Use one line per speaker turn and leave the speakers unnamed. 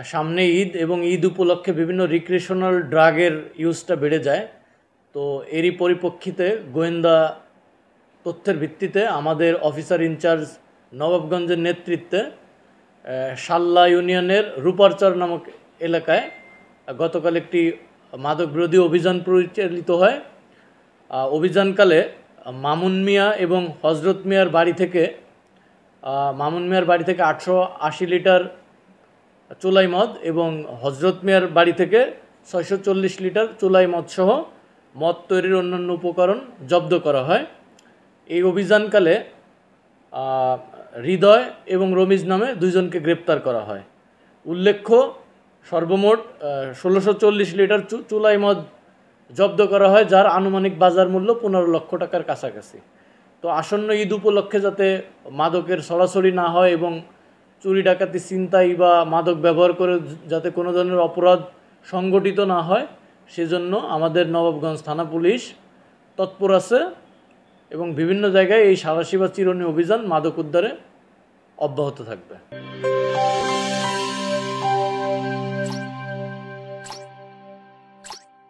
সামনে ঈদ এবং ঈদ উপলক্ষে বিভিন্ন রিক্রিয়েশনাল ড্রাগের ইউজটা বেড়ে যায়। তো এরই পরিপ্রেক্ষিতে গোয়েন্দা তথ্যের ভিত্তিতে আমাদের অফিসার ইনচার্জ নবাবগঞ্জের নেতৃত্বে শাল্লা ইউনিয়নের রূপারচর নামক এলাকায় গতকাল একটি মাদক বিরোধী অভিযান পরিচালিত হয়। অভিযানকালে মামুন মিয়া এবং হজরত মিয়ার বাড়ি থেকে 880 লিটার চুলাই মদ এবং হজরত মিয়ার বাড়ি থেকে 640 লিটার চুলাই মদ সহ মদ তৈরির অন্যান্য উপকরণ জব্দ করা হয়। এই অভিযানকালে হৃদয় এবং রমিজ নামে দুইজনকে গ্রেপ্তার করা হয়। উল্লেখ্য, সর্বমোট 1640 লিটার চুলাই মদ জব্দ করা হয়, যার আনুমানিক বাজার মূল্য 15 লক্ষ টাকার কাছাকাছি। তো আসন্ন ঈদ উপলক্ষে যাতে মাদকের ছড়াছড়ি না হয় এবং চুরি ডাকাতি ছিনতাই বা মাদক ব্যবহার করে যাতে কোনো ধরনের অপরাধ সংগঠিত না হয়, সেজন্য আমাদের নবাবগঞ্জ থানা পুলিশ তৎপর আছে এবং বিভিন্ন জায়গায় এই সাঁড়াশি বা চিরুনি অভিযান মাদক উদ্ধারে অব্যাহত থাকবে।